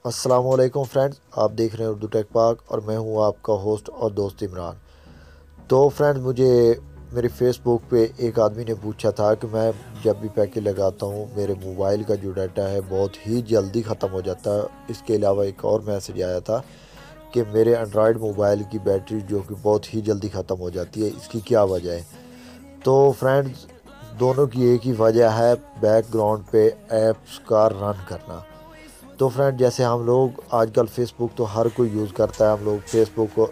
السلام علیکم فرینڈز، آپ دیکھ رہے ہیں اردو ٹیک پاک اور میں ہوں آپ کا ہوسٹ اور دوست عمران۔ تو فرینڈز، مجھے میرے فیس بک پہ ایک آدمی نے پوچھا تھا کہ میں جب بھی پیکج لگاتا ہوں میرے موبائل کا جو ڈیٹا ہے بہت ہی جلدی ختم ہو جاتا ہے۔ اس کے علاوہ ایک اور میسیج آیا تھا کہ میرے اینڈرائیڈ موبائل کی بیٹری جو کہ بہت ہی جلدی ختم ہو جاتی ہے، اس کی کیا وجہ ہے؟ تو فرینڈز، دونوں کی ایک ہی وجہ ہے، بیک گراؤنڈ پہ ایپس کا رن کرنا۔ تو فرینڈ، جیسے ہم لوگ آج کل فیس بک تو ہر کوئی یوز کرتا ہے، ہم لوگ فیس بک کو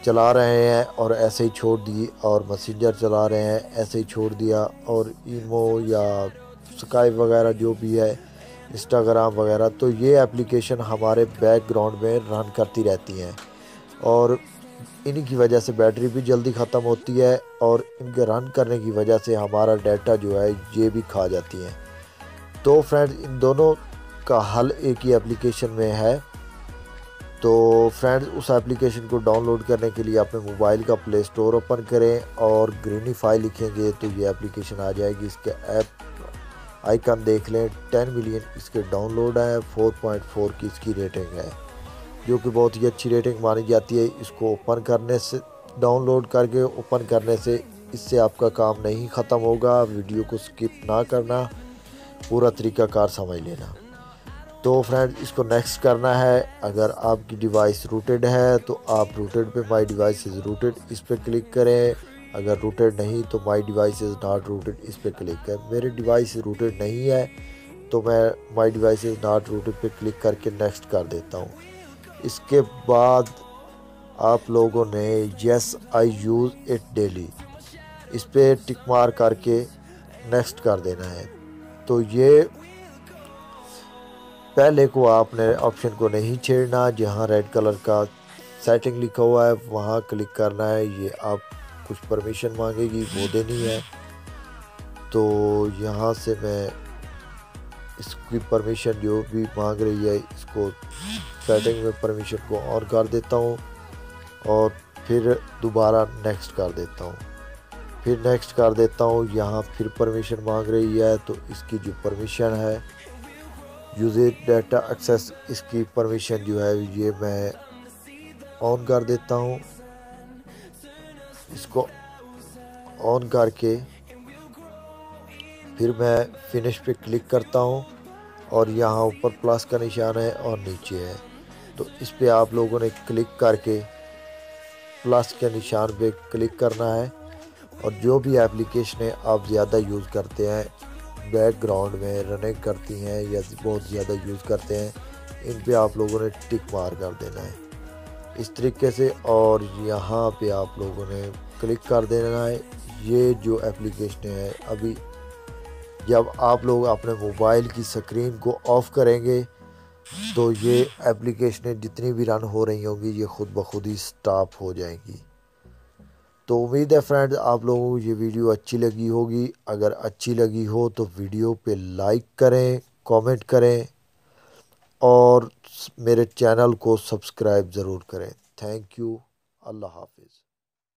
چلا رہے ہیں اور ایسے ہی چھوڑ دی، اور میسنجر چلا رہے ہیں ایسے ہی چھوڑ دیا، اور ایمو یا اسکائپ وغیرہ جو بھی ہے، انسٹاگرام وغیرہ، تو یہ اپلیکیشن ہمارے بیک گراؤنڈ میں رن کرتی رہتی ہیں، اور ان کی وجہ سے بیٹری بھی جلدی ختم ہوتی ہے، اور ان کے رن کرنے کی وجہ سے ہمارا ڈیٹا جو ہے یہ بھی کھا جاتی ہیں۔ تو فرینڈ، ان دونوں کا حل ایک ہی اپلیکیشن میں ہے۔ تو فرینڈز، اس اپلیکیشن کو ڈاؤن لوڈ کرنے کے لیے اپنے موبائل کا پلے اسٹور اوپن کریں اور گرینیفائی لکھیں گے تو یہ اپلیکیشن آ جائے گی۔ اس کے ایپ آئیکن دیکھ لیں، 10 ملین اس کے ڈاؤن لوڈ ہے، 4.4 کی اس کی ریٹنگ ہے، جو کہ بہت ہی اچھی ریٹنگ مانی جاتی ہے۔ اس کو اوپن کرنے سے، ڈاؤن لوڈ کر کے اوپن کرنے سے اس سے آپ کا کام نہیں ختم ہوگا۔ ویڈیو کو سکپ نہ کرنا، پورا طریقہ کار سمجھ لینا۔ تو فرینڈ، اس کو نیکسٹ کرنا ہے۔ اگر آپ کی ڈیوائس روٹڈ ہے تو آپ روٹڈ پہ مائی ڈیوائس از روٹڈ اس پہ کلک کریں، اگر روٹڈ نہیں تو مائی ڈیوائس از ناٹ روٹڈ اس پہ کلک کریں۔ میری ڈیوائس روٹڈ نہیں ہے تو میں مائی ڈیوائس از ناٹ روٹڈ پہ کلک کر کے نیکسٹ کر دیتا ہوں۔ اس کے بعد آپ لوگوں نے یس آئی یوز اٹ ڈیلی اس پہ ٹک مار کر کے نیکسٹ کر دینا ہے۔ تو یہ پہلے کو آپ نے آپشن کو نہیں چھیڑنا، جہاں ریڈ کلر کا سیٹنگ لکھا ہوا ہے وہاں کلک کرنا ہے۔ یہ آپ کچھ پرمیشن مانگے گی، وہ دینی ہے۔ تو یہاں سے میں اس کی پرمیشن جو بھی مانگ رہی ہے، اس کو سیٹنگ میں پرمیشن کو آن کر دیتا ہوں، اور پھر دوبارہ نیکسٹ کر دیتا ہوں، پھر نیکسٹ کر دیتا ہوں۔ یہاں پھر پرمیشن مانگ رہی ہے تو اس کی جو پرمیشن ہے یوزر ڈیٹا ایکسیس، اس کی پرمیشن جو ہے یہ میں آن کر دیتا ہوں۔ اس کو آن کر کے پھر میں فنش پہ کلک کرتا ہوں، اور یہاں اوپر پلس کا نشان ہے اور نیچے ہے، تو اس پہ آپ لوگوں نے کلک کر کے پلس کے نشان پہ کلک کرنا ہے، اور جو بھی اپلیکیشنیں آپ زیادہ یوز کرتے ہیں، بیک گراؤنڈ میں رننگ کرتی ہیں یا بہت زیادہ یوز کرتے ہیں، ان پہ آپ لوگوں نے ٹک مار کر دینا ہے اس طریقے سے، اور یہاں پہ آپ لوگوں نے کلک کر دینا ہے۔ یہ جو اپلیکیشنیں ہیں، ابھی جب آپ لوگ اپنے موبائل کی سکرین کو آف کریں گے تو یہ اپلیکیشنیں جتنی بھی رن ہو رہی ہوں گی یہ خود بخود ہی سٹاپ ہو جائیں گی۔ تو امید ہے فرینڈز، آپ لوگوں کو یہ ویڈیو اچھی لگی ہوگی۔ اگر اچھی لگی ہو تو ویڈیو پہ لائک کریں، کامنٹ کریں، اور میرے چینل کو سبسکرائب ضرور کریں۔ تھینک یو، اللہ حافظ۔